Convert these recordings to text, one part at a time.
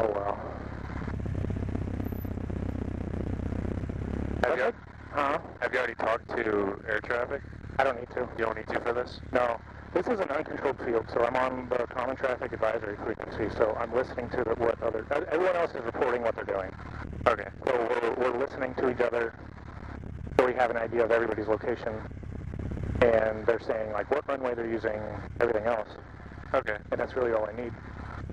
Oh, wow. Have you already talked to air traffic? I don't need to. You don't need to for this? No. This is an uncontrolled field, so I'm on the common traffic advisory frequency, so I'm listening to what other... Everyone else is reporting what they're doing. Okay. So we're listening to each other, so we have an idea of everybody's location, and they're saying, like, what runway they're using, everything else. Okay. And that's really all I need.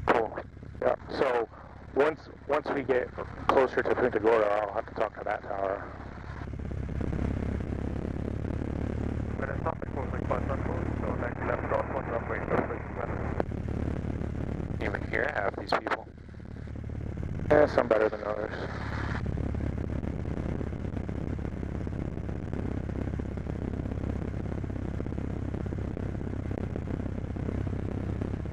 Cool. Yeah. So once we get closer to Punta Gorda, I'll have to talk to that tower. Even here, half these people. Yeah, some better than others.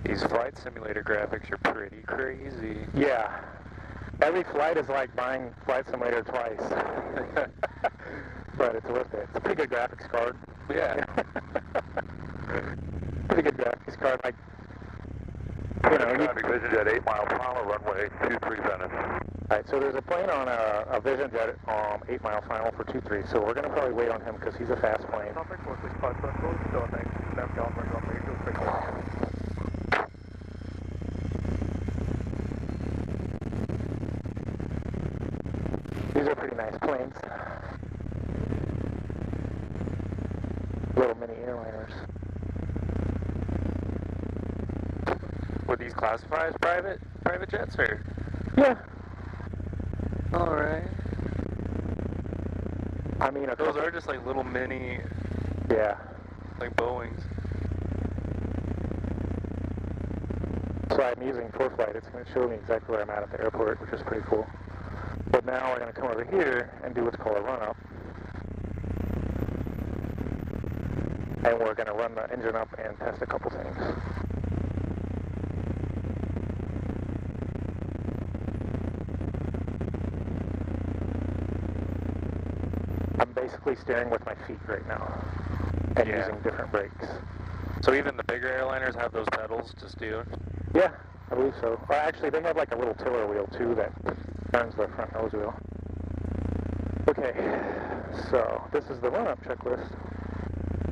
These flight simulator graphics are pretty crazy. Yeah. Every flight is like buying Flight Simulator twice. But it's worth it. It's a pretty good graphics card. Yeah. Pretty good graphics card. Like, you know, traffic vision jet 8 mile final runway 23 Venice. Alright, so there's a plane on a Vision Jet 8 mile final for 23, so we're going to probably wait on him because he's a fast plane. These are pretty nice planes. Little mini airliners. Were these classified as private jets, or? Yeah. All right. I mean, those are just like little mini. Yeah. Like Boeings. So I'm using ForeFlight. It's going to show me exactly where I'm at the airport, which is pretty cool. But now we're going to come over here and do what's called a run-up. And we're going to run the engine up and test a couple things. I'm basically steering with my feet right now and using different brakes. So even the bigger airliners have those pedals to steer? Yeah, I believe so. Well, actually, they have like a little tiller wheel too that turns the front nose wheel. Okay, so this is the run-up checklist.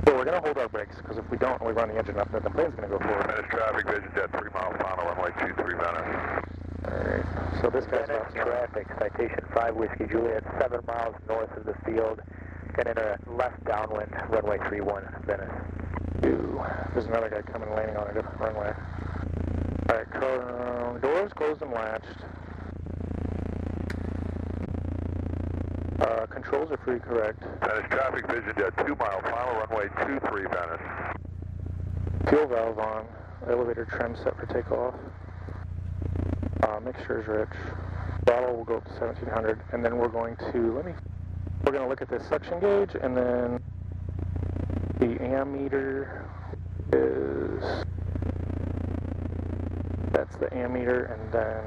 So we're going to hold our brakes because if we don't and we run the engine up, then the plane's going to go forward. Venice traffic vision jet 3 mile final runway 23 Venice. Alright, so this guy's Venice traffic, citation 5 Whiskey Juliet, 7 miles north of the field. Can enter left downwind, runway 31, Venice. Ooh, there's another guy coming landing on a different runway. Alright, doors closed and latched. Controls are free, correct. Venice traffic vision jet 2 mile final runway 23 Venice. Fuel valve on. Elevator trim set for takeoff. Mixture is rich. Throttle will go up to 1700, and then we're going to we're going to look at this suction gauge, and then the ammeter is, that's the ammeter, and then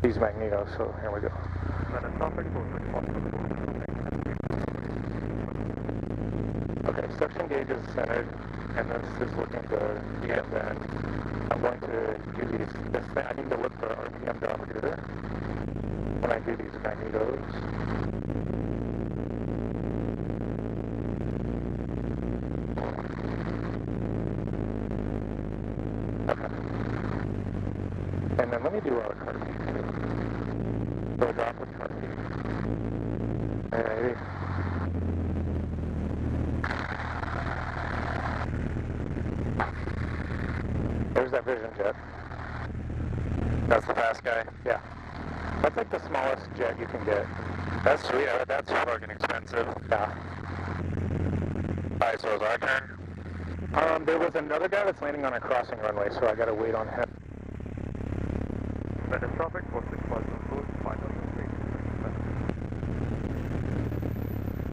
these magnetos. So here we go. Okay, suction gauge is centered, and this is looking good. And then I'm going to do these. I need to look for RPM down here when I do these magnetos. Okay. And then let me do a car feed too. So a drop with car feed. Alrighty. There's that Vision Jet. That's the fast guy? Yeah. That's like the smallest jet you can get. That's sweet. That's fucking expensive. Yeah. Alright, so it's our turn? There was another guy that's landing on a crossing runway, so I gotta wait on him.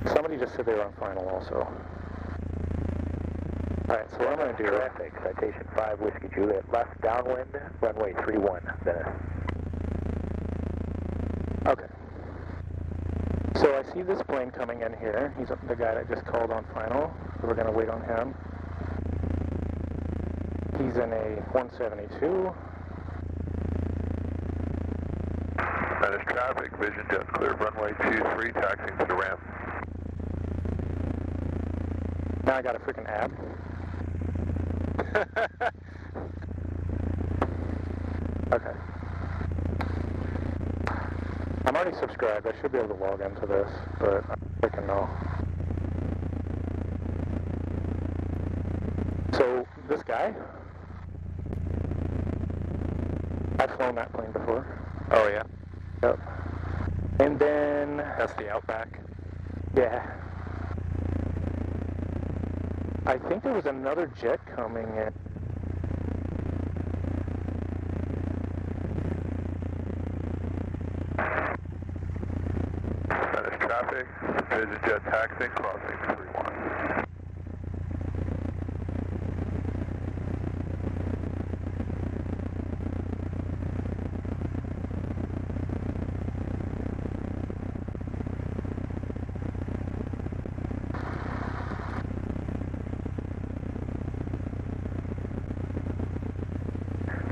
Somebody just said they were on final also. Alright, so what I'm going to do... Traffic, citation 5 Whiskey Juliet, left downwind, runway 31, Venice. Okay. So I see this plane coming in here. He's the guy that just called on final. So we're going to wait on him. He's in a 172. Venice traffic, Vision Jets clear runway 23, taxiing to the ramp. Now I got a freaking ab. Okay. I'm already subscribed. I should be able to log into this, but I freaking know. So, this guy, I've flown that plane before. Oh, yeah? Yep. And then... That's the Outback. Yeah. I think there was another jet coming in. Venice traffic, Vision Jet taxiing, crossing 31.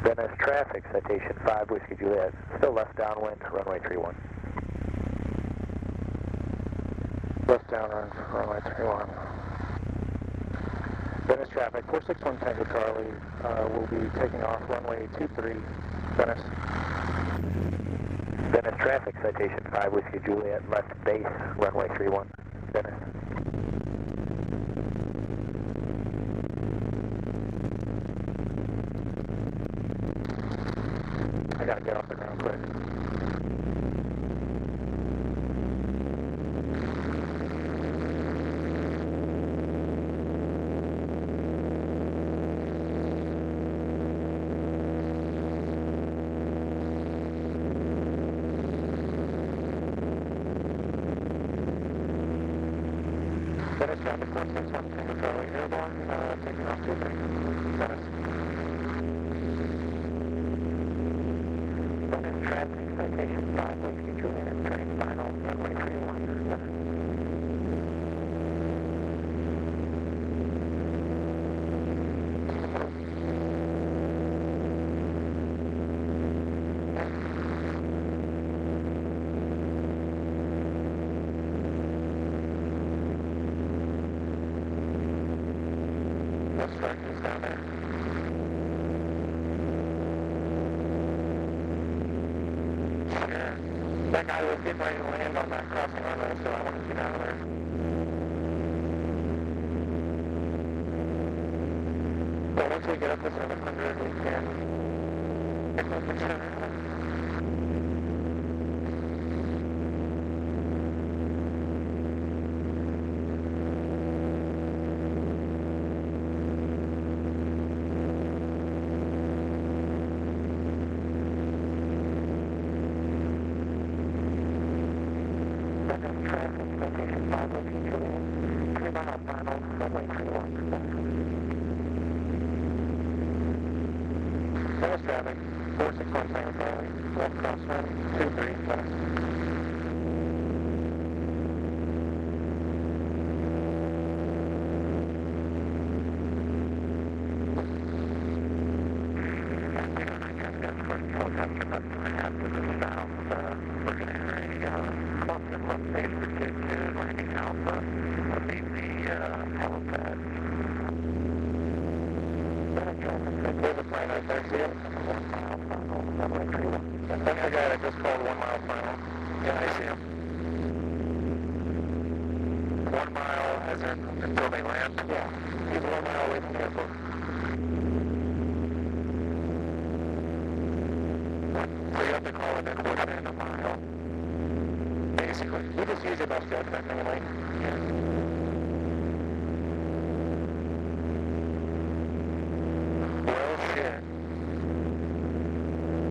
Venice traffic, citation 5 Whiskey Juliet, still left downwind, runway 31. Left downwind, runway 31. Venice traffic, 461 Tango Charlie, will be taking off runway 23, Venice. Venice traffic, citation 5 Whiskey Juliet, left base, runway 31, Venice. I gotta get off the ground quick. Venice traffic 461 Tango Charlie airborne, taking off 23, Venice. Venice traffic, citation 5 Whiskey Juliet, turning final, runway 31, Venice. Let's start this down there. Sure. That guy was getting ready to land on that crossing runway, so I want to get out of there. But once we get up to 700, we can pick up the turn. Traffic, location 5 Whiskey Juliet, 3 mile final, runway 31. Venice traffic, 461 Tango Charlie, left crosswind, 23, Venice. There's a plane right there, see it? 1 mile final, runway 31. That's the guy that just called 1 mile final. Yeah, I see him. 1 mile as in until they land? Yeah, he's 1 mile away from the airport. So you have to call it in within a mile. Basically. You just use your best judgment anyway. Yeah.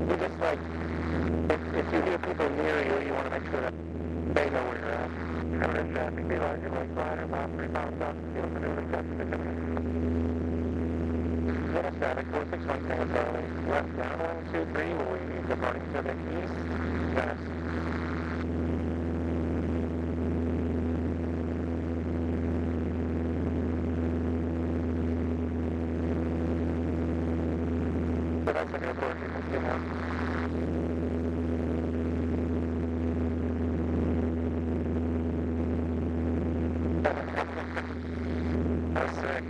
You just like, if you hear people near you, you want to make sure that they know where you're at. Counter traffic, be larger like glider, about 3 miles south of field, maneuver test specific. Venice traffic, 461 Tango Charlie, left downwind 23, will we be departing to the east, Venice. So that's the airport you can see now. That's sick.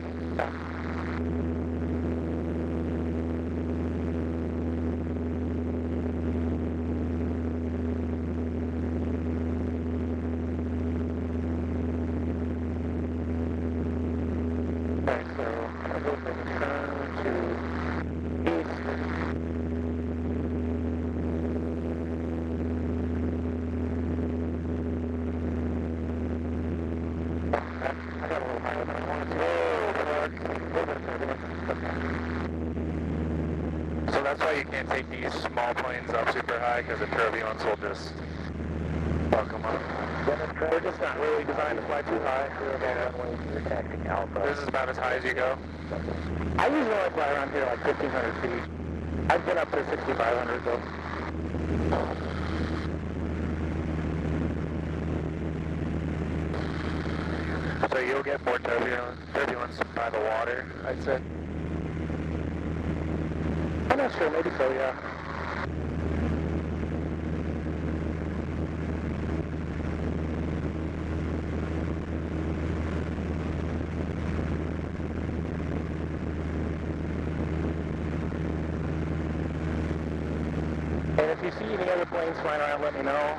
Okay, so I'll go make a turn to east. I got a little higher than I wanted to. So that's why you can't take these small planes up super high, because the turbulence will just fuck them up. They're just not really designed to fly too high. Yeah. You're taxing Alpha. This is about as high as you go. I usually only fly around here like 1,500 feet. I've been up to 6,500 though. So you'll get more turbulence by the water, I'd say. I'm not sure, maybe so, yeah. And if you see any other planes flying around, let me know.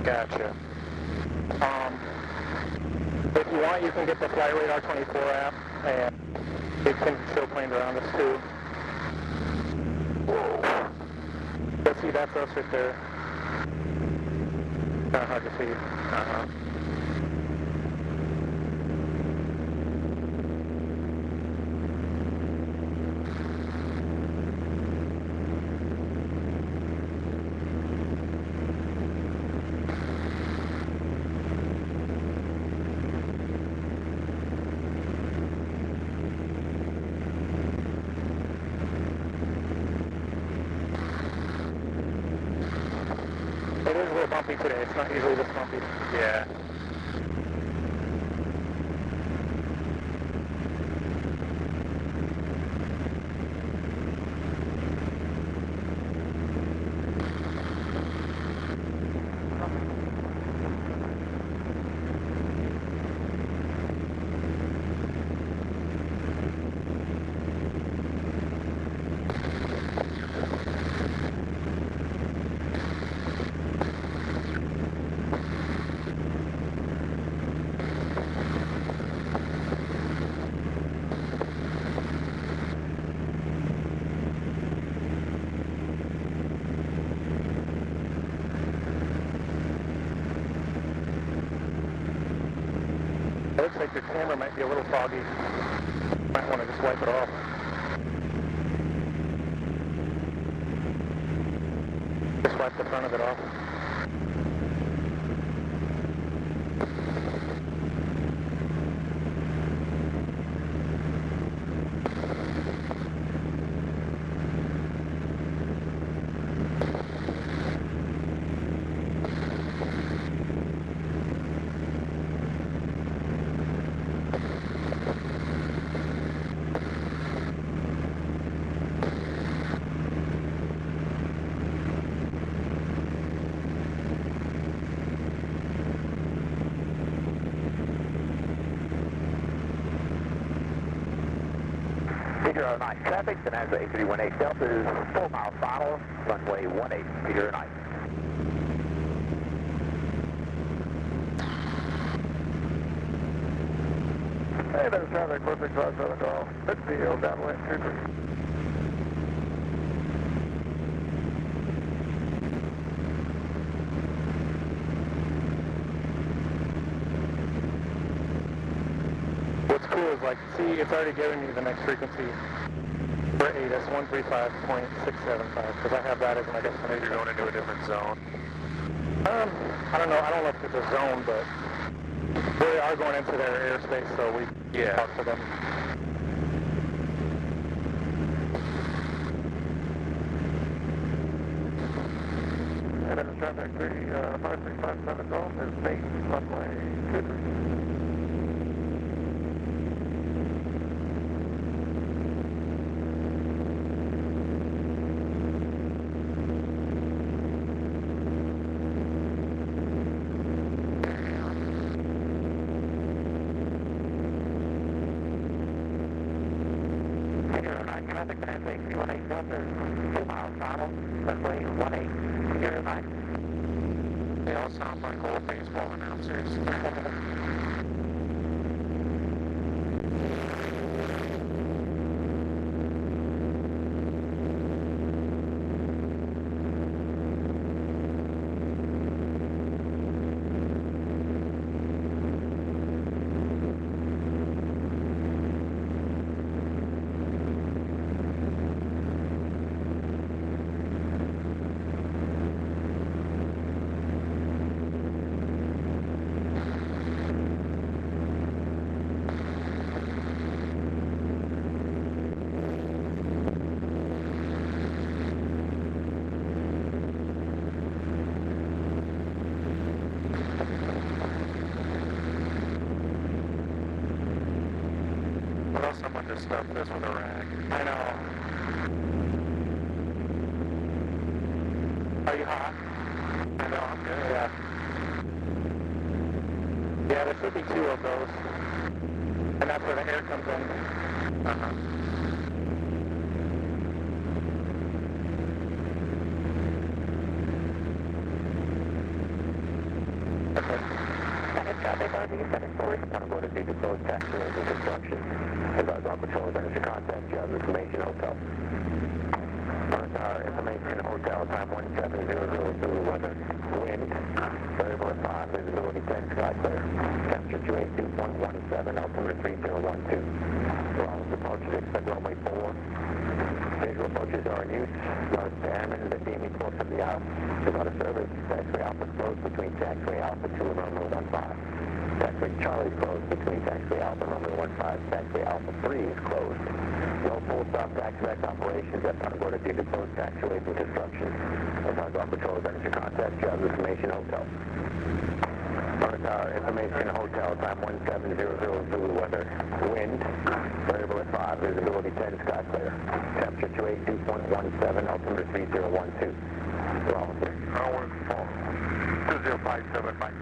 Gotcha. If you want, you can get the Flight Radar 24 app, and it can show planes around us too. Let's see, that's us right there. Kind of hard to see. It is a little bumpy today. It's not usually this bumpy. Yeah. It looks like your camera might be a little foggy. Might want to just wipe it off. Just wipe the front of it off. Peter 09 traffic, and as the A318 Delta is 4 miles final, runway 18, Peter 09. Hey, there's traffic, perfect 57 call. Midfield, downwind 23. What's cool is like, see, it's already giving you the next frequency for ATIS 135.675, because I have that as my destination. You're going into a different zone. I don't know. I don't know if it's a zone, but they are going into their airspace, so we talk to them. And then the traffic 5357 Golf is main runway 23. 18 north, there's 2 miles throttle, runway 18, clear line. They all sound like old baseball announcers. Well, someone just stuffed this with a rag. I know. Are you hot? I know, I'm good. Yeah. Yeah, there should be 2 of those. And that's where the air comes in. Uh-huh. Traffic RV 74, Punta Gorda due to closed taxi lanes and construction. Advise all patrols under your contact, you have information hotel. Information hotel, time 1700, weather, wind, variable at 5, visibility 10, sky clear. Temperature 282.17, altimeter 3012. Long approaches, expect runway 4. Visual approaches are in use. Notice the airmen and the DME close of the aisle. Without a service, taxiway Alpha closed between taxiway Alpha 2 and runway 15. Taxiway Charlie closed between taxiway Alpha and runway 15. Taxiway Alpha 3 is closed. No full stop taxiway operations at Punta Gorda due to closed taxiways and construction. Advise all patrols under your contact, you have information hotel. Information hotel, time 1700, Zulu weather, wind, variable at 5, visibility 10, sky clear. Temperature 282.17, altimeter 3012. Wrong. 2057, Mike.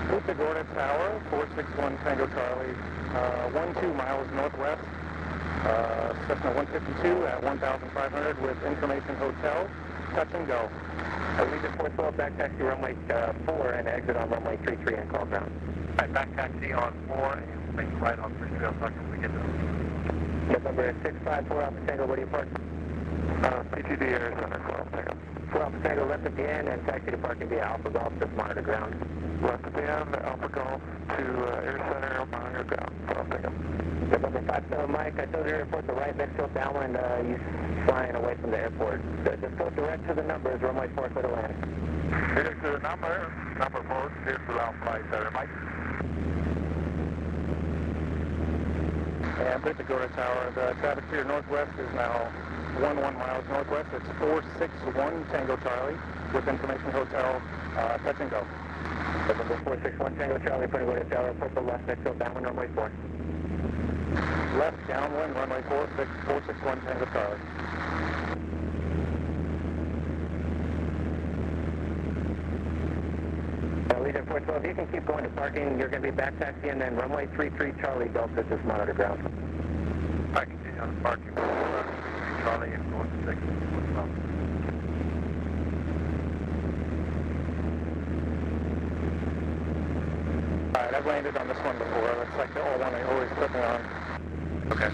Punta Gorda Tower, 461 Tango Charlie, 12 miles northwest, Cessna 152 at 1,500 with information hotel, touch and go. Allegiant 412, back taxi runway 4 and exit on runway 33 and call ground. Right, back taxi on 4 and make right on 3 trail seconds to get to November 654 Alpha Tango, where do you park? PGD Air Center, 12 Tango. 12 Tango left at the end and taxi to parking via Alpha Golf, just monitor ground. Left at the end, Alpha Golf to Air Center, monitor ground, 12 Tango. November 57 Mike, I told you to report the right vector downwind, you flying away from the airport. Just go direct to the numbers, runway 4 for the land. Here's to the number 4, here's to the Alpha Center, Mike. And Punta Gorda Tower, the traffic to your northwest is now 11 miles northwest. It's 461 Tango Charlie with information hotel, touch and go. November 461 Tango Charlie, Punta Gorda Tower, purple left vector downwind, runway 4. Left downwind, runway 461 Tango Charlie. Allegiant 412, you can keep going to parking. You're going to be back taxi and then runway 33 Charlie Delta, just monitor ground. I continue on the parking. Charlie and going to 6. Alright, I've landed on this one before. That's like the old one they always put me on. Okay.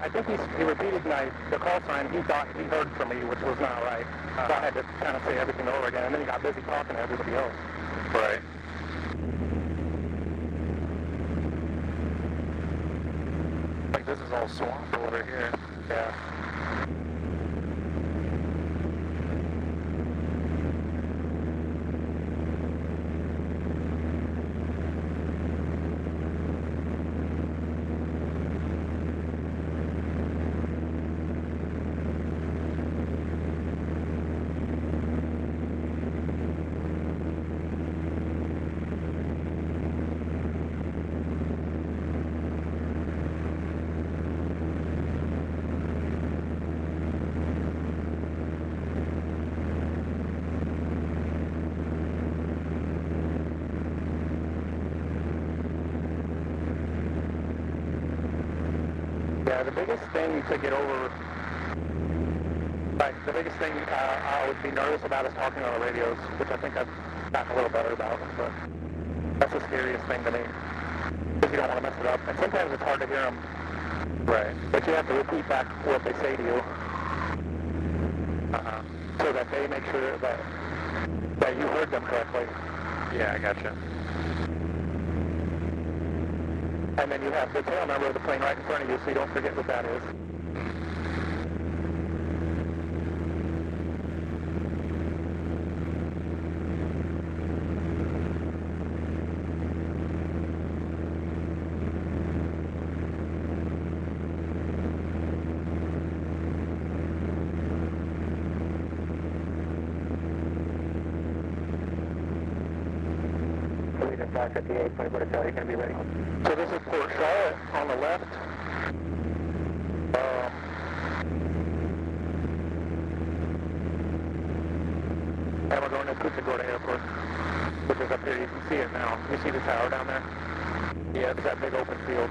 I think he repeated the call sign. He thought he heard from me, which was not right. So I had to kind of say everything over again, and then he got busy talking to everybody else. Right. Like this is all swamp over here. Yeah. Yeah, the biggest thing to get over, like, the biggest thing I would be nervous about is talking on the radios, which I think I've gotten a little better about, but that's the scariest thing to me, because you don't want to mess it up. And sometimes it's hard to hear them, Right. but you have to repeat back what they say to you, so that they make sure that you heard them correctly. Yeah, I gotcha. And then you have the tail number of the plane right in front of you, so you don't forget what that is. Leader 558, Punta Gorda, you're going to be ready. So this is Port Charlotte on the left. And we're going to Punta Gorda Airport, which is up here. You can see it now. You see the tower down there? Yeah, it's that big open field.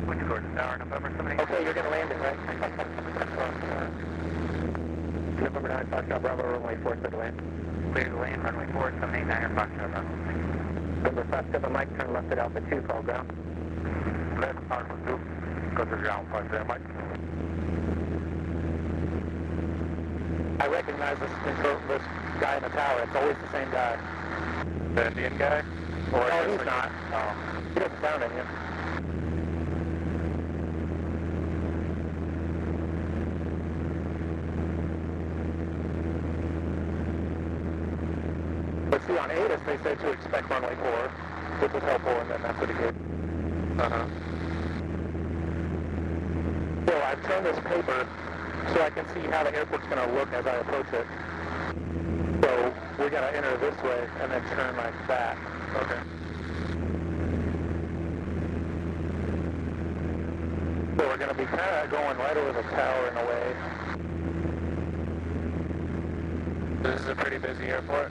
Punta Gorda Tower, November 78. Okay, you're going to land it, right? November 9, Foxtrot Bravo, runway 4, clear to land. Clear to land, runway 4, 789, Foxtrot Bravo. Number 57, Mike, turn left at Alpha 2, call ground. Left, Alpha 2, go to ground, 57, Mike. I recognize this guy in the tower. It's always the same guy. The Indian guy? Or No, just he's like- not. Oh. He doesn't sound Indian. But see, on ATIS, they said to expect runway 4, which was helpful, and then that's what he did. So I've turned this paper so I can see how the airport's going to look as I approach it. So we're going to enter this way and then turn like that. Okay. So we're going to be kind of going right over the tower in a way. This is a pretty busy airport.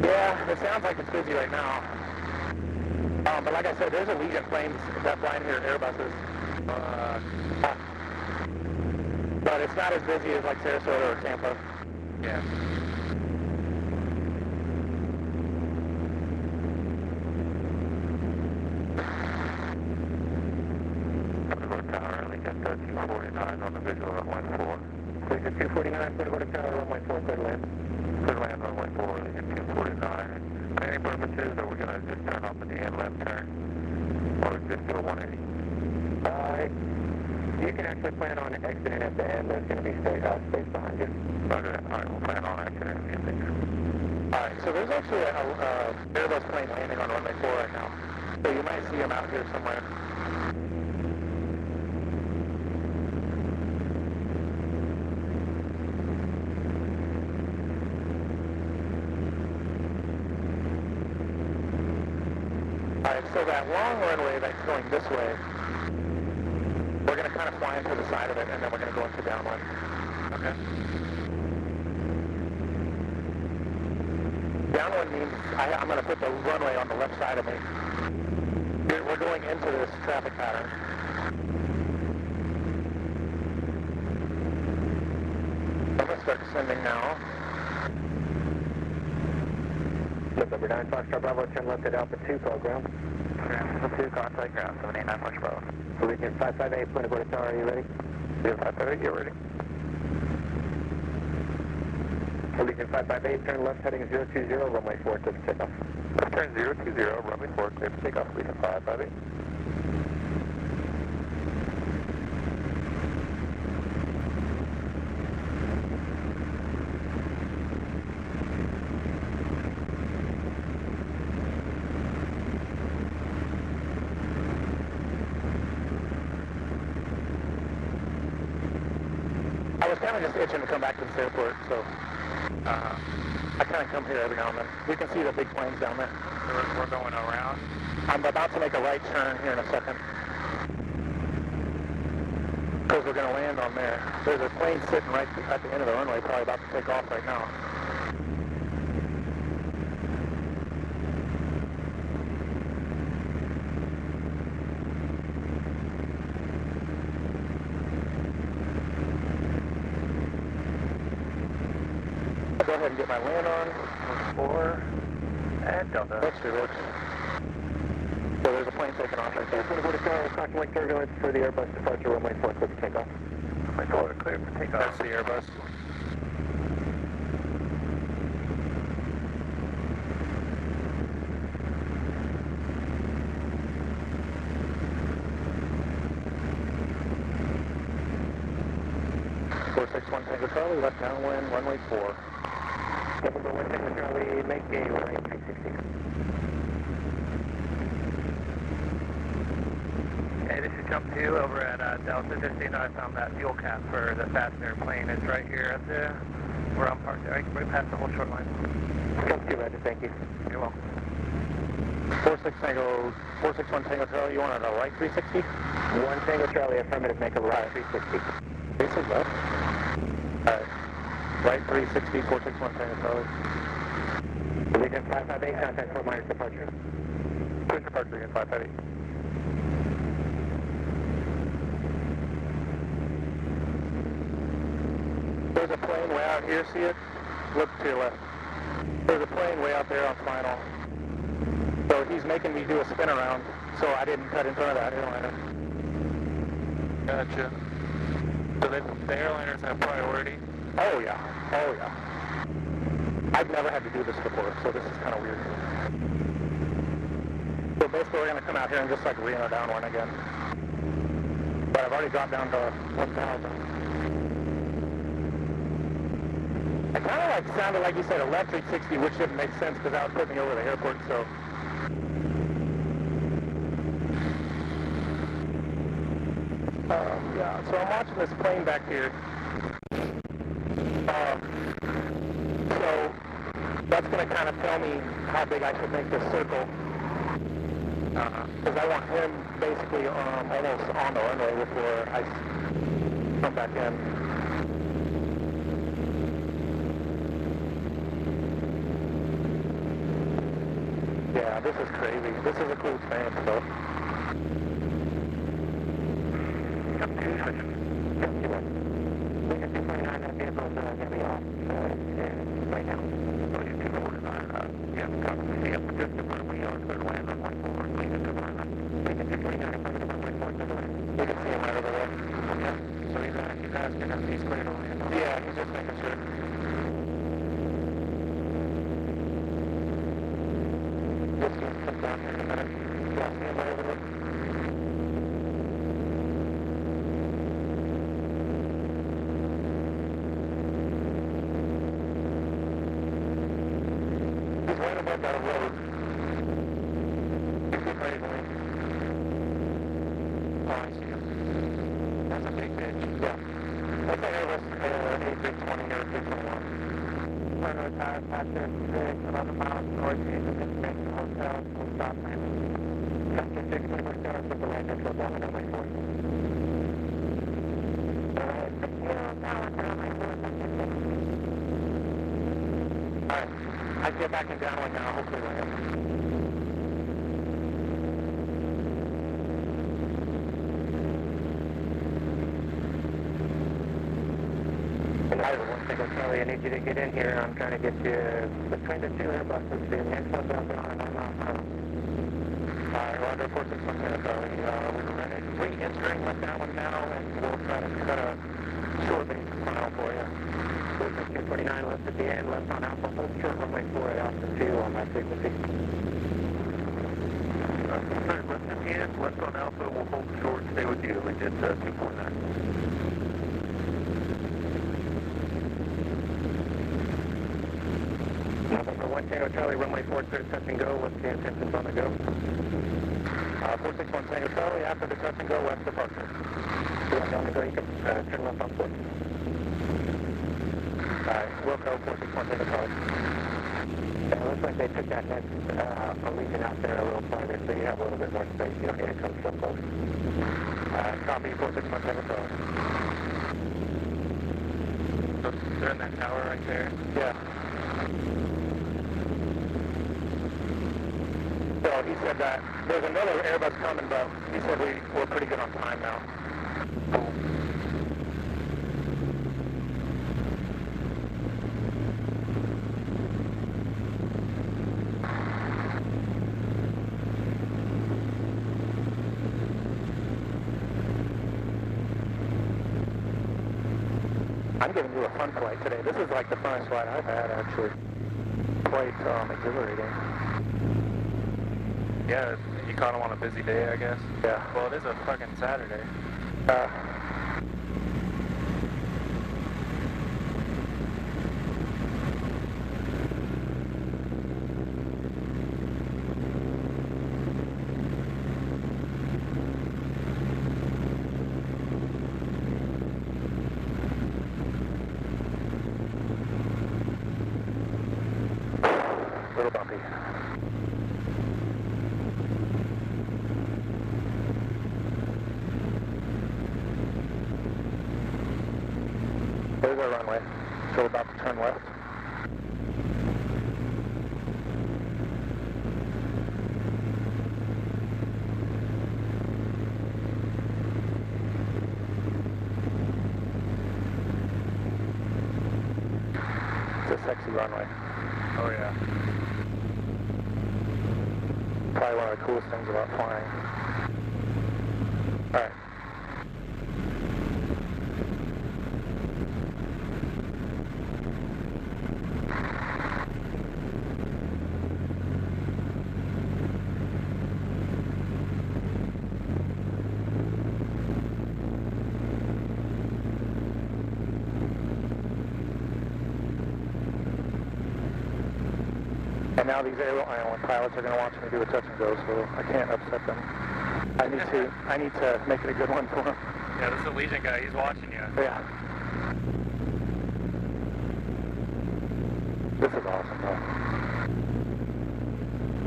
Yeah, it sounds like it's busy right now. But like I said, there's a Legion planes that fly in here, Airbuses. But it's not as busy as like Sarasota or Tampa. Yeah. Punta Gorda Tower, Lincoln 249 on the visual runway 4. Clear to 249, Punta Gorda Tower, runway 4, clear to land. Clear land, runway 4, Lincoln 249. For any purposes, are we going to just turn off at the end left turn? Or just do a 180? You can actually plan on exiting at the end. There's going to be space behind you. Okay, alright, we'll plan on exiting at the end. Alright, so there's actually a Airbus plane landing on runway 4 right now. So you might see him out here somewhere. Alright, so that long runway that's going this way, we're going to kind of fly into the side of it, and then we're going to go into downwind. Okay. Downwind means I'm going to put the runway on the left side of me. We're going into this traffic pattern. I'm going to start descending now. November 9, Foxtrot Bravo, turn left at Alpha 2, call ground. ground. 2 contact ground, 789 Punch Bravo. Region 558, Punta Gorda Tower, are you ready? Region 558, you're ready. Region 558, turn left heading 020, runway 4, clear for takeoff. Left turn 020, runway 4, clear for takeoff. Region 558. I was kind of just itching to come back to this airport, so I kind of come here every now and then. We can see the big planes down there. We're going around. I'm about to make a right turn here in a second. Because we're going to land on there. There's a plane sitting right at the end of the runway, probably about to take off right now. Go ahead and get my land on. 4 and Delta. That's true, Rich. So there's a plane taking off right there. Punta Gorda Tower, caution light turbulence for the Airbus departure, runway 4, clear for takeoff. Runway 4, clear for takeoff. That's the Airbus. Tango Charlie, left downwind, runway 4. Number 1 Tango Charlie, make a right 360. Hey, this is Jump 2 over at Delta. Just so you know, I found that fuel cap for the passenger plane. It's right here at the, where I'm parked, right past the whole short line. Jump 2, Roger, thank you. You're welcome. 461 Tango Charlie, you want a right 360? 1 Tango Charlie, affirmative, make a right 360. This is left. Alright. Right 360, 461 Tango Charlie. Region 558, contact Fort Myers departure. Push departure, Region 558. There's a plane way out here, see it? Look to your left. There's a plane way out there on final. So he's making me do a spin around, so I didn't cut in front of that airliner. Gotcha. So the airliners have priority? Oh yeah, oh yeah. I've never had to do this before, so this is kind of weird. So basically we're going to come out here and just like Reno down one again. But I've already dropped down to 1,000. I kind of like sounded like you said a left 360, which didn't make sense because that would put me over the airport, so. Yeah, so I'm watching this plane back here. So that's going to kind of tell me how big I should make this circle. Because I want him basically almost on the runway before I come back in. Yeah, this is crazy. This is a cool experience, though. Jump 2, switch. Jump 2, 1. We got 249, that vehicle's going to be off right now. Region 249, yeah, copy. Yeah, just the runway, clear to land on 1-4, clear to land. Region 249, clear to runway 4, clear to land. You can see him right over there. Okay. So he's asking if he's clear to land. Yeah, he's just making sure. Just gonna come down here in a minute. Yeah, see him right over there. He's right above that road. He's getting ready to land. Oh, I see him. That's a big bitch. Yeah. That's an Airbus A320 or 321. Runway tire, passenger 11 miles northeast of Destination Hotel, full stop landing. Jump to 6, Tango Charlie, put the land control down on runway 4. Alright, now on runway 4, Alright. I can get back in downwind now, hopefully land. Tango Charlie, I need you to get in here. I'm trying to get you between the two Airbuses. The next one's up on 9 miles per hour. Roger, 461 Santa Charlie. We're re-entering left island now, and we'll try to cut a short base mile for you. 249 left at the end, left on Alpha, hold short runway 48 Alpha 2 on my frequency. Sorry, left at the end, left on Alpha, we'll hold short, stay with you, we did 249. Alpha 1 Tango Charlie, runway 43, touch and go, what's the intentions on the go? 461 Tango Charlie, after the touch and go, left departure. On the go, you can turn left on foot. Alright, Wilco, 461 Tango Charlie. It looks like they took that next Allegiant out there a little farther, so you have a little bit more space. You don't need to come so close. Copy, 461 Tango Charlie. So they're in that tower right there? Yeah. So he said that there's another Airbus coming, but he said we're pretty good on time now. I'm giving you a fun flight today. This is like the funnest flight I've had, actually. Quite exhilarating. Yeah, you caught him on a busy day, I guess. Yeah. Well, it is a fucking Saturday. Little bumpy. There's our runway. So we're about to turn left. It's a sexy runway. Oh, yeah. Probably one of the coolest things about flying. Alright. And now these airline pilots are going to watch me do a touch and go, so I can't upset them. I need to make it a good one for them. Yeah, this Allegiant guy, he's watching you. Yeah. This is awesome, though.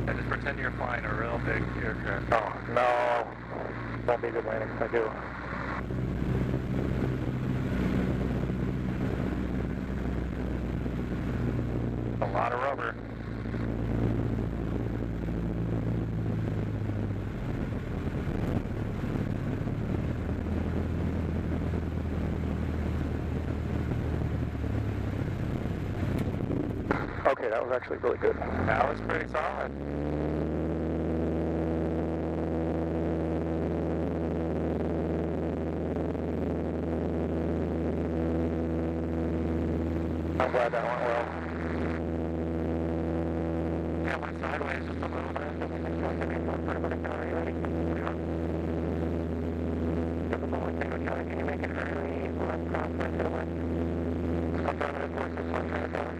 Yeah, just pretend you're flying a real big aircraft. Oh, no. Won't be a good landing if I do. A lot of rubber. Okay, that was actually really good. That was pretty solid. I'm glad that went well. Yeah, went sideways just a little bit. Can you make it early left crosswind to the west? Up on the course of one minute down.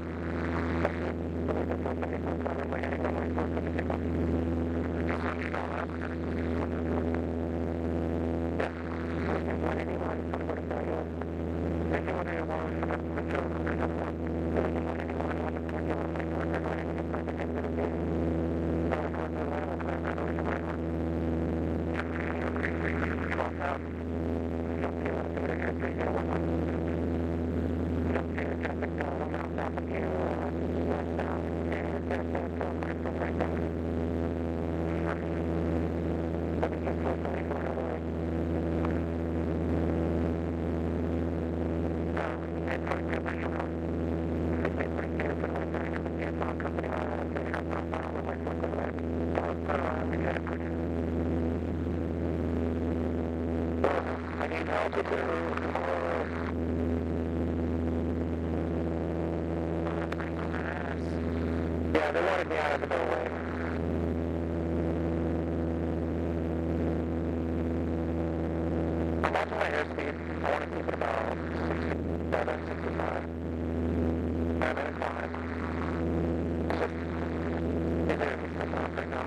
Traffic down. 14 altitude. Yeah, they wanted me out of the doorway. I'm watching my airspeed. I want to keep it about 67, 65. I'm in a climb. It's just, is there any stuff off right now?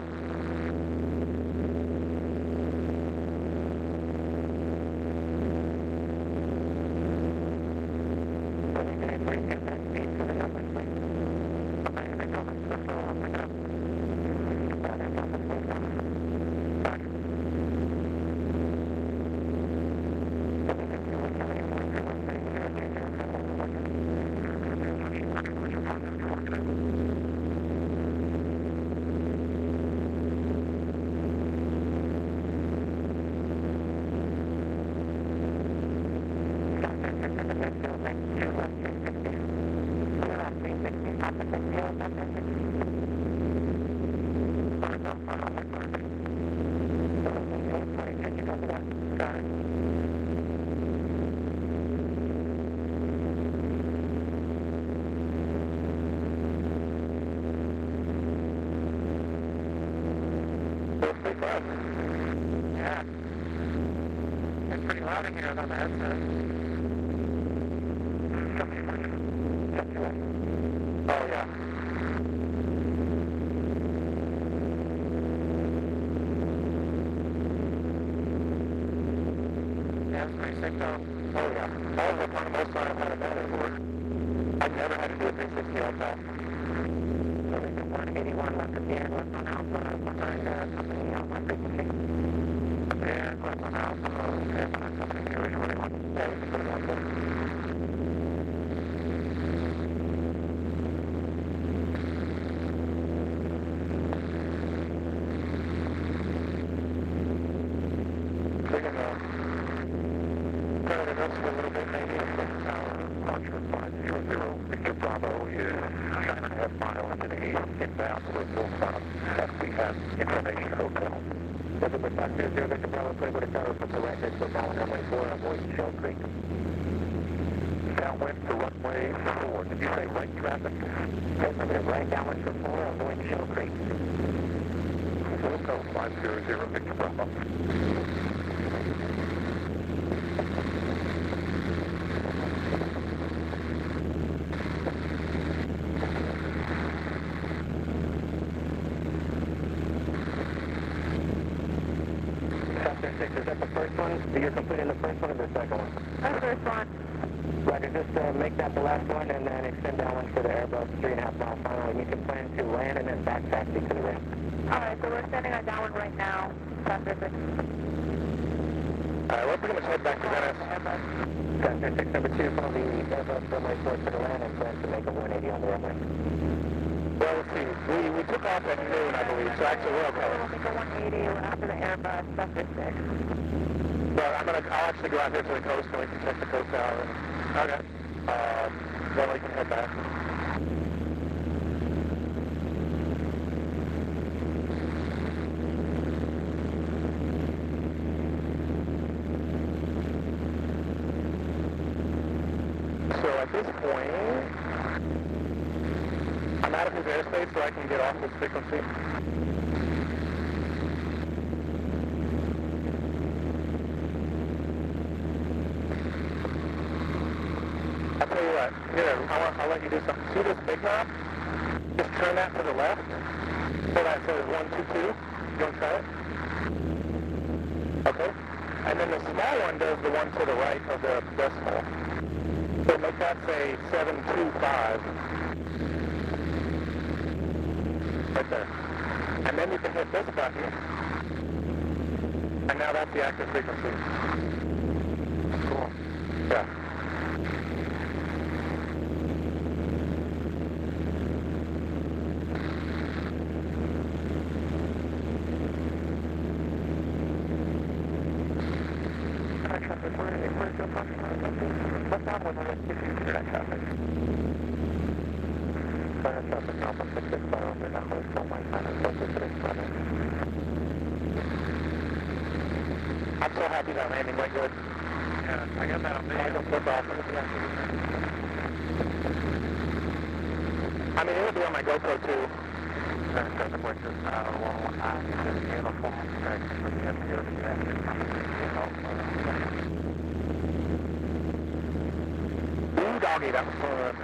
Yeah. It's pretty loud in here on the headset. Oh, yeah. Yeah, it's pretty sick though. Oh, yeah. That was one of the most fun I've had at that airport. I've never had to do a 360 like that. 181 left at the air, left on Alpha, behind company Alpha frequency. Yeah, left on Alpha, behind company originally one. Yeah, we can put it on there. We're going to turn it up a little bit, maybe a 6 hour launcher 500, Victor Bravo is 9.5 miles into the east, inbound to a full stop. We have information hotel. Victor Bravo, Victor Bravo, play with a tower for corrected for Bound runway 4, avoid Shell Creek. Downwind for runway 4. Did you say right traffic? Yes, right downwind for 4, avoid Shell Creek. Wilco 500, Victor Bravo. Is that the first one? You're completing the first one or the second one? That's the first one. Roger, just make that the last one and then extend that one for the Airbus 3.5 mile final. You can plan to land and then back taxi to the ramp. Alright, so we're sending our downwind right now. Cessna 6. Alright, we're pretty much head back to Venice. Cessna 6 number 2, follow the Airbus runway 4 to the land and plan to make a 180 on the runway. Well, let's see. We took off at noon, I believe, so actually we're okay. We'll make a 180 after the Airbus, Cessna 6. Well, I'll actually go out here to the coast and we can check the coast out. And, okay. Then we can head back. So at this point, I'm out of his airspace so I can get off this frequency. I'll tell you what, here, I'll let you do something. See this big knob? Just turn that to the left. So that says 122. You want to try it? Okay. And then the small one does the one to the right of the decimal. So make that say 725. Right there. And then you can hit this button. And now that's the active frequency. Cool. Yeah. I'm so happy that landing went good. I got that on video. I mean, it'll be on my GoPro too. Traffic which is 119 is uniform. Correction for the FTO to Ooh, doggy, that was fun.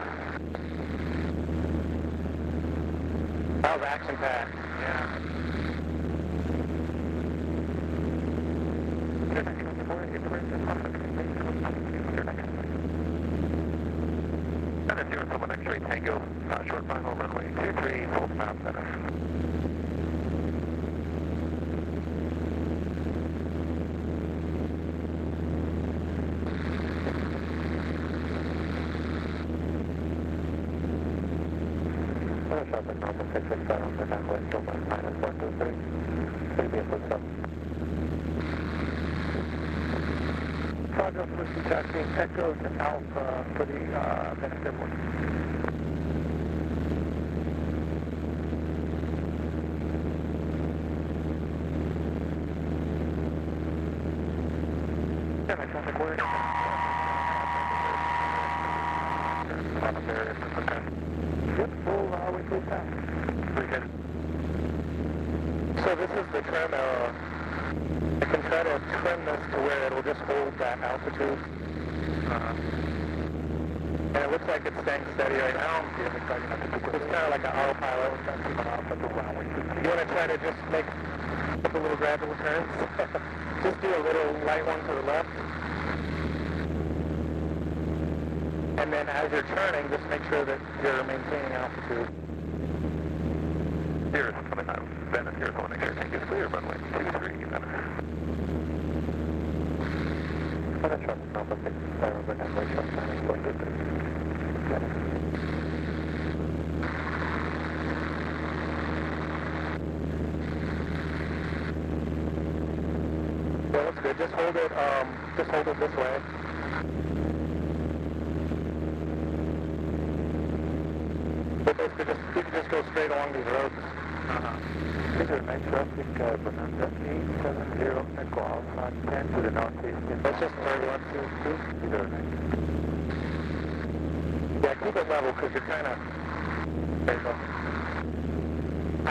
That was action-packed. Yeah. And 0 someone X-ray Tango, short final runway 23, full stop center. Traffic number 667, the downwind, minus 123, 3 vehicles up. Progress with detecting Echo to Alpha for the Venice Airport. Yeah, traffic where? On the barrier, okay. Yep, we'll wait till it's out. Pretty good. So this is the trim arrow. I can try to trim this to where it'll just hold that altitude. And it looks like it's staying steady right now. It's kind of like an autopilot. You want to try to just make a little gradual turns? Just do a little light one to the left. And then as you're turning, just make sure that you're maintaining altitude. Here's coming out. Venice, here's one here. Take it clear, runway 23, Venice. Venice, traffic number 67, Venice, way short timing, 423. Venice. Yeah, that's good. Just hold it this way. But basically, you can just go straight along these roads. This is nice traffic, Bonanza 870 Echo Alpha 10 to the northeast. Let's just 31 Yeah, keep it level because you're kind of... There you go.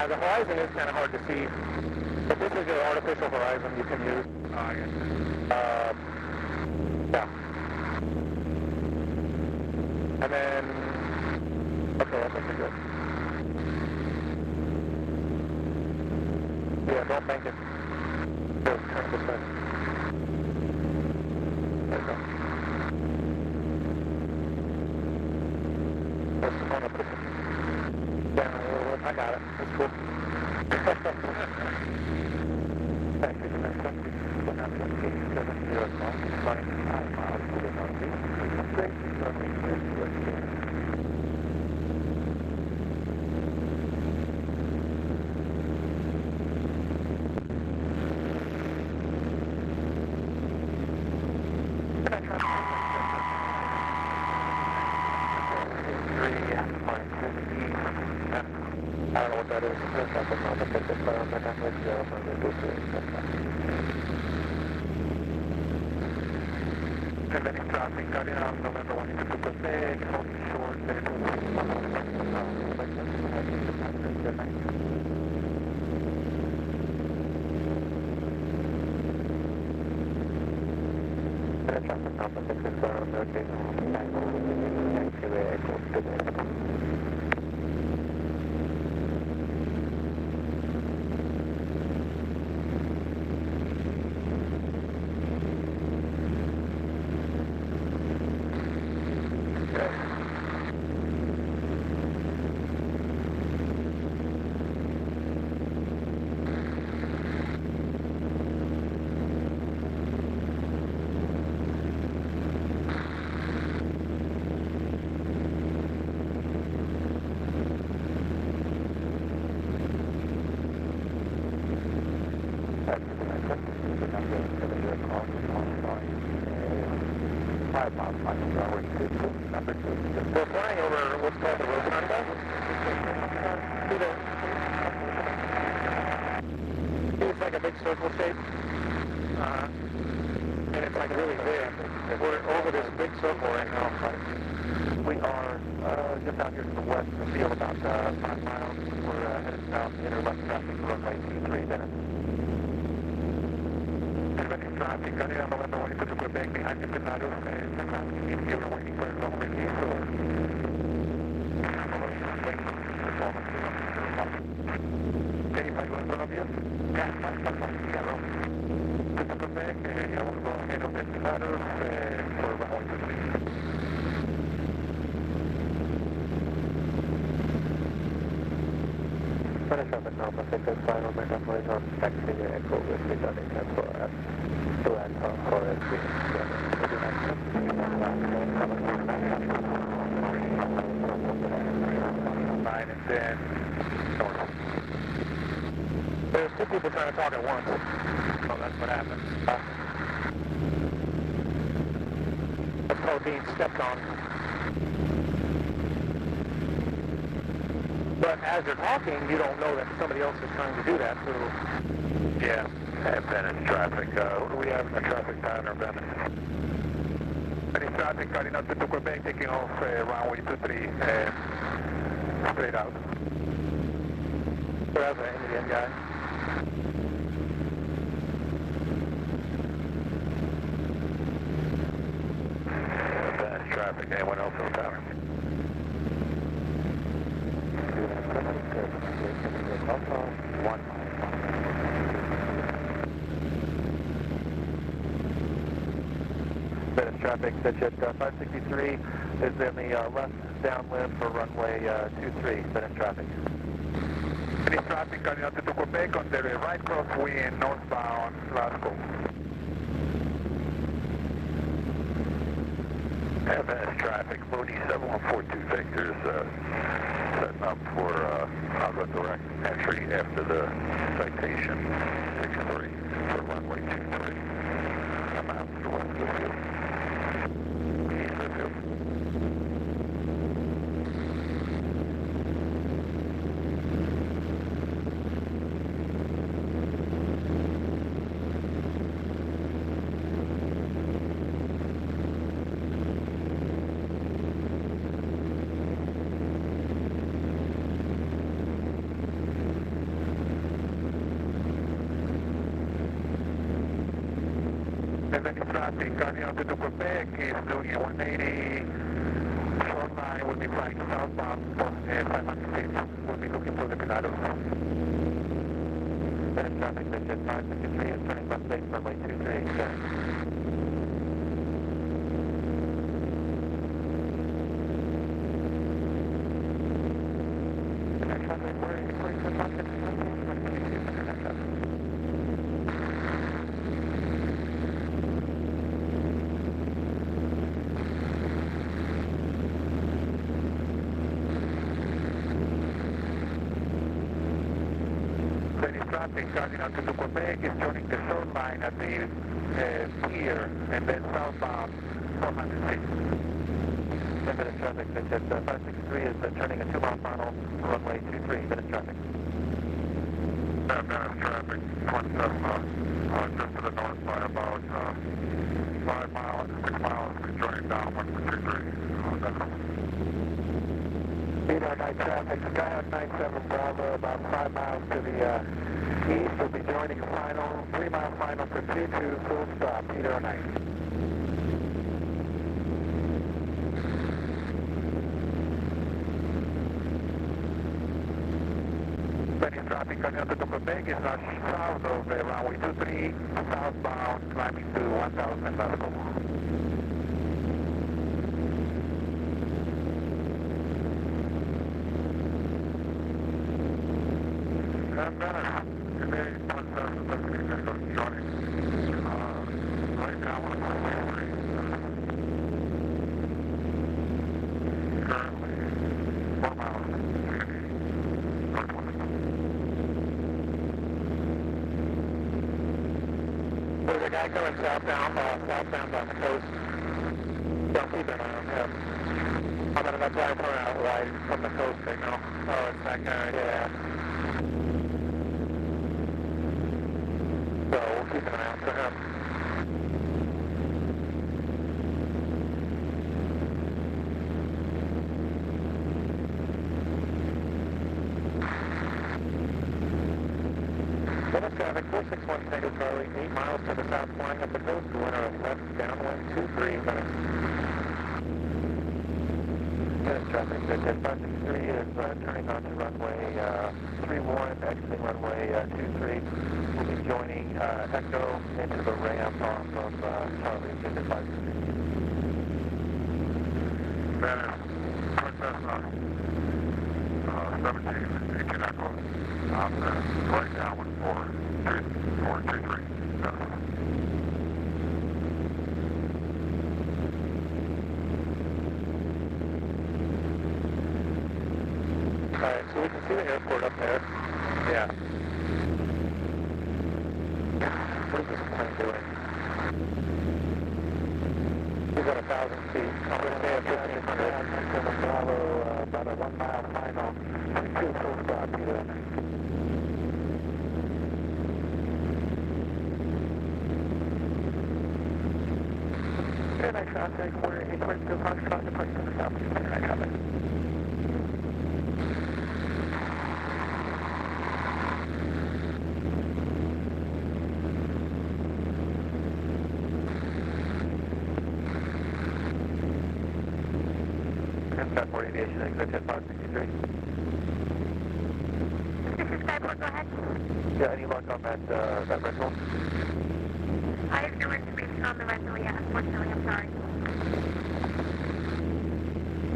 The horizon is kind of hard to see. But this is your artificial horizon you can use. Oh, I guess. Yeah. And then... Okay, I think you're good. Yeah, don't bank it. Go, turn this way. There you go. Just want to push it down a little bit. I got it. That's cool. Thank you, Vanessa. Bonanza 870 flying 5 miles to the northeast. Great, runway 23. I don't know what that is. Preventing traffic, starting on November 1 into Pacific, holding short, traffic number 667, We're flying over what's called the Rotunda. It's like a big circle shape. And it's like really big. We're circle right now. We are just out here to the west of the field, about 5 miles. We're headed south, enter left traffic, runway 23, Venice. Venice traffic, got it on November 1 to Quebec, behind the Pinado. If you were waiting for a long release or... Anybody want to run you? Yeah, yellow. To Quebec, you know, we're going ahead of the Pinado for runway 23. Finish up at Alpha 6 final momentum running on taxi echo with returning tempo at 2 and 4 SB. Nine and 10. There's two people trying to talk at once. Oh, that's what happened. That's called being stepped on. But as you're talking, you don't know that somebody else is trying to do that, so... Yeah, and Venice traffic. What do we have in the traffic pattern, Venice? Venice traffic cutting up to Quebec, taking off runway 23, straight out. So that's an Indian guy. Venice traffic, anyone else in the pattern? Venice traffic, pitch at 563 is in the left downwind for runway 23, Venice traffic. Venice traffic cutting up to Quebec on the right crosswind northbound Glasgow. Venice traffic, Moody 7142 Victor's setting up for Algo direct entry after the citation 63 for runway 23. I'm out to the west of the field. East of the field. Venice traffic coming up to Quebec is doing a 180 short line, will be flying southbound for 500 feet. We'll be looking for the Pinado. Venice traffic, pitch at 553 is turning left base runway 23, Venice traffic, where is the traffic? Traffic coming out to Quebec is joining the short line at the pier and then southbound 400 feet. Venice traffic, pitch at 563 is turning a 2-mile final, runway 23, Venice traffic. Venice traffic, 27 just to the north by about 5 miles, 6 miles, we're joining down 123. Speed on night traffic, Skyhawk 97 Bravo, about 5 miles to the east. Will be joining a final, 3-mile final for 22, full stop, Peter 09. Venice traffic coming out to Quebec is now south of runway 23, southbound, climbing to 1000 Glasgow. And today, 1000 Glasgow joining. Right now, we're currently 4 miles. There's a guy coming southbound on the coast. Don't keep an eye on him. I'm gonna try to turn out right from the coast signal. Oh, it's that guy, yeah. So we'll keep an eye out for him. 461 Tango Charlie, 8 miles to the south, flying up the coast, wind of left downwind 23 Venice. Venice traffic, 1053 is turning onto runway 31, exiting runway 23. We'll be joining Echo into the ramp off of Charlie, 1053. Venice, Cessna, 17, 18 Echo, right downwind 423. Alright, so we can see the airport up there. Yeah. What is this plane doing? He's at 1,000 feet. I'm going to stay at 1,500. Bravo, about a 1 mile final. 2 full stop here. Good night traffic, we're 822 Foxtrot, departing from the southeast. Good night traffic. Skyport Aviation, exit 10563. This is Skyport, go ahead. Yeah, any luck on that rental? I have no information on the rental yet, unfortunately, I'm sorry.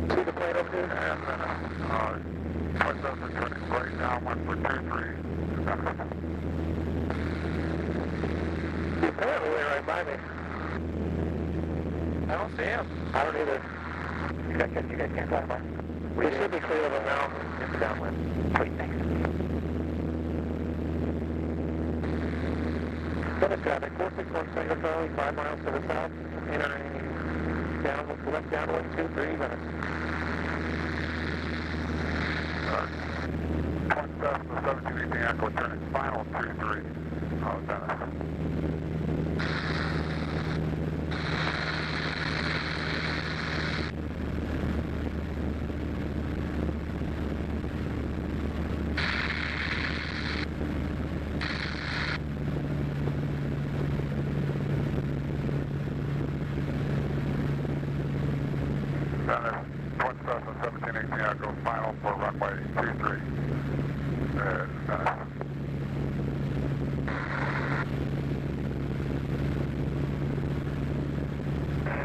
See the plane over here? And Punta Gorda turning right downwind for 23. He's apparently way right by me. I don't see him. I don't either. You guys can't fly by. We should be clear of him now. It's downwind. Sweet, thanks. Venice traffic, 461 Tango Charlie, 5 miles to the south, entering left downwind 23 Venice. Punta 17, 18 Echo turning final 23. Venice. Venice, Twin Cessna 17, 18 Echo, final for runway 23. Venice.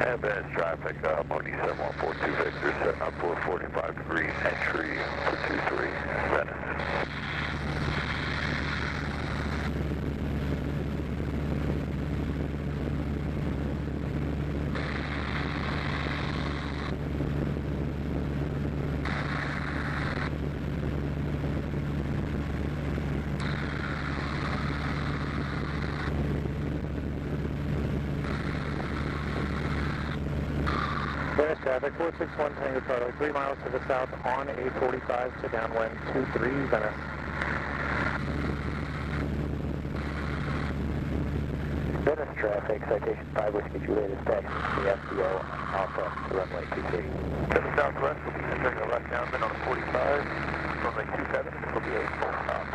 And Venice traffic, Mooney 7142 Victor, setting up for 45 degree entry for 23, Venice. Venice traffic, 461 Tango Charlie, 3 miles to the south on 845 to downwind 23 Venice. Venice traffic, citation 5 Whiskey Juliet is back to the FBO Alpha to runway 23. To the southwest, we'll be entering a left downwind on 45, runway 27, it'll be a full stop.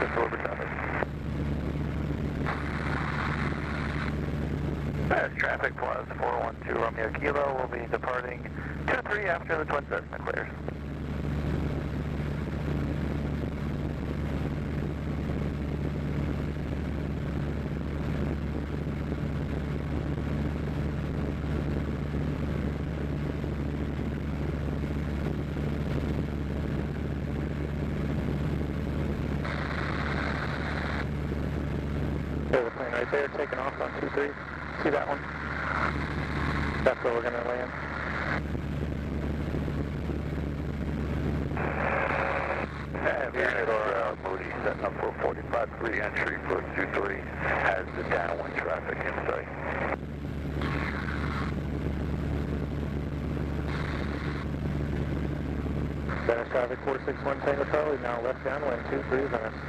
Just over traffic. Venice traffic plus 412 Romeo Kilo will be departing 23 after the Twin Cessna clears. There's a plane right there taking off on 23. See that one? That's where we're going to land. And Venice, Moody setting up for 45 degree entry for 23 has the downwind traffic in sight. Venice traffic, 461 Tango Charlie, now left downwind 23 Venice.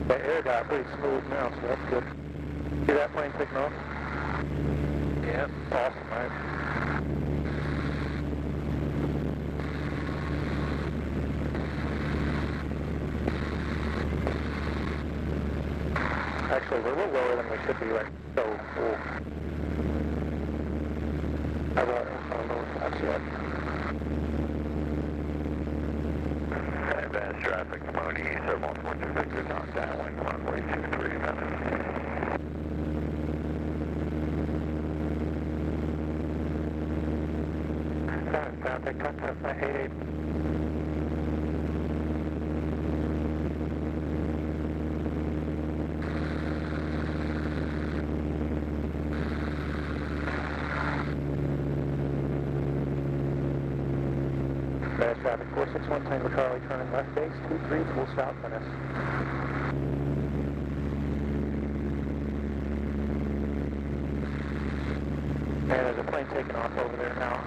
The air got pretty smooth now, so that's good. See that plane taking off? Yeah, awesome, right? Actually, we're a little lower than we should be, like, so cool. How about lower flaps yet? Advanced traffic, Mooney 7142 Victor, on downwind, runway 23, Venice. Traffic, contact my 88. Advanced traffic, 461 Tango Charlie, turning left base, 23, full stop, Venice. And there's a plane taking off over there now.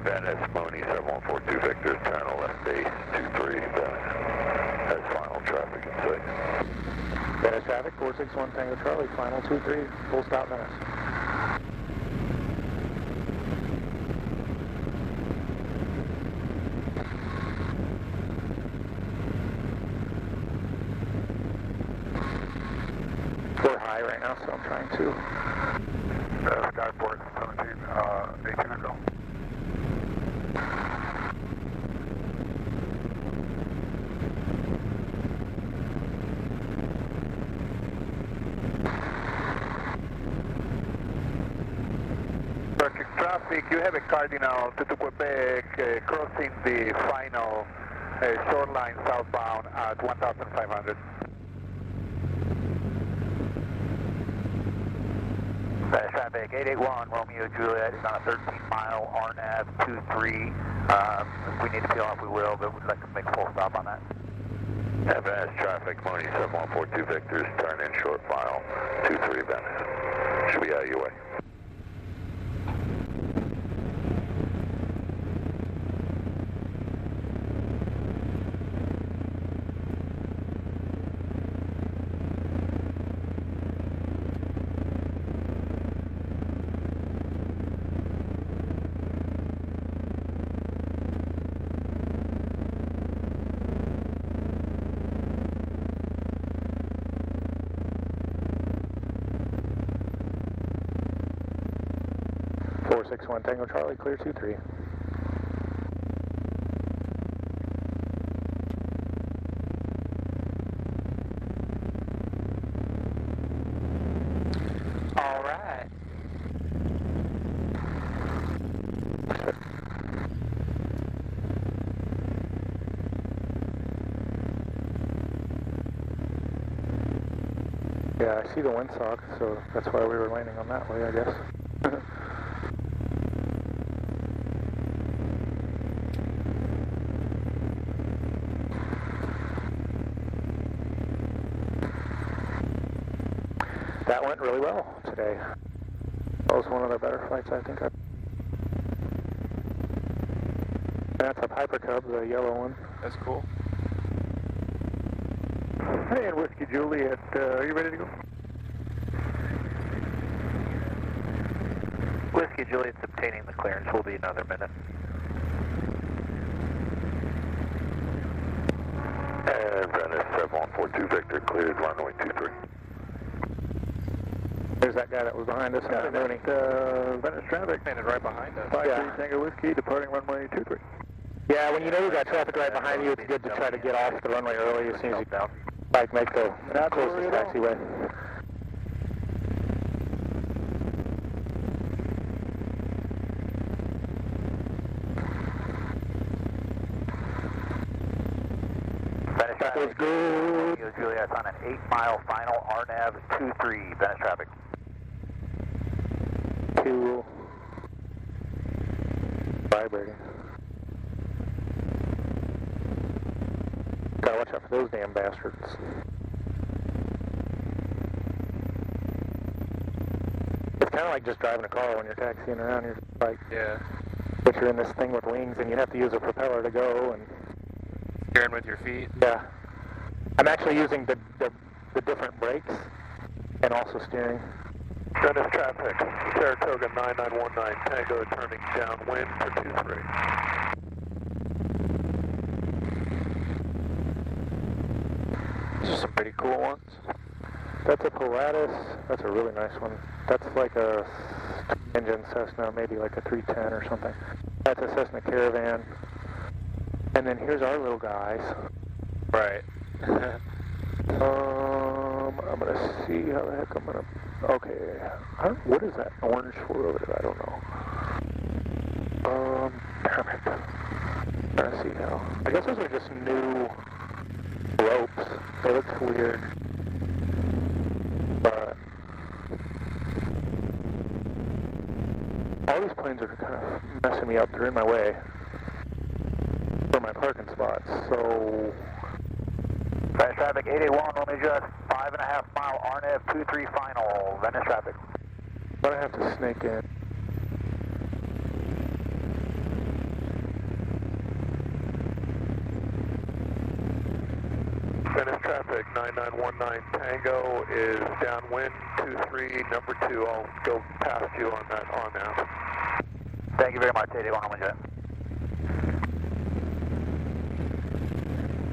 Venice, Mooney 7142 Victor, turn left base 23, Venice. That's final traffic in sight. Venice traffic, 461 Tango Charlie, final 23, full stop, Venice. We're high right now, so I'm trying to. Skyport 17, 18 ago. Traffic, you have a cardinal to Quebec crossing the final shoreline southbound at 1,500. Traffic, 881 Romeo Juliet is on a 13-mile RNAV 23. If we need to peel off, we will, but we'd like to make a full stop on that. Advanced traffic, Mooney 7142 Victor's, turn in short file 23 Venice. Should be out of your way. One Tango Charlie, clear 23. All right. Yeah, I see the windsock, so that's why we were landing on that way, I guess. That went really well today. That was one of the better flights I think I've... That's a Piper Cub, the yellow one. That's cool. Hey, and Whiskey Juliet, are you ready to go? Whiskey Juliet's obtaining the clearance. Will be another minute. And Venice 7142 Victor, cleared runway 23. There's that guy that was behind us. Yeah, Venice traffic. Landed right behind us. 53 Tango Whiskey, departing runway 23. Yeah, when you know you've got traffic right behind you, it's good to try to get off the runway early as soon as you like make the closest taxiway. Venice traffic. Feels good. Juliet's on an 8-mile final RNAV 23. Venice traffic. 2. Vibrating. Gotta watch out for those damn bastards. kind of like just driving a car when you're taxiing around. You're just like, Yeah. but you're in this thing with wings, and you have to use a propeller to go. And Steering with your feet. yeah, I'm actually using the different brakes and also steering. Venice traffic, Saratoga 9919 Tango turning downwind for 23. These are some pretty cool ones. That's a Pilatus. That's a really nice one. That's like a engine Cessna, maybe like a 310 or something. That's a Cessna Caravan. And then here's our little guys. Right. I'm gonna see how the heck I'm gonna. Okay. What is that orange for over there? I don't know. Damn it. I'm trying to see now. I guess those are just new ropes. They look weird. But all these planes are kind of messing me up. They're in my way for my parking spots. So Venice traffic 881, let me adjust 5.5 mile RNAV 23 final. Venice traffic. I'm gonna have to snake in. Venice traffic 9919 Tango is downwind 23, number 2. I'll go past you on that on now. Thank you very much, 881, let me adjust.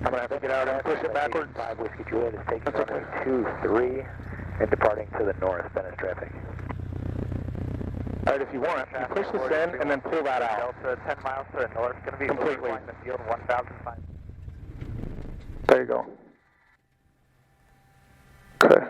I'm gonna have to get out and push it backwards. 5 Whiskey Juliet is taking That's okay. runway 23 and departing to the north. Venice traffic. All right, if you want, you push this in and then pull that out. Delta 10 miles to the north, going to be Completely. flying the field 1,005. There you go. Okay.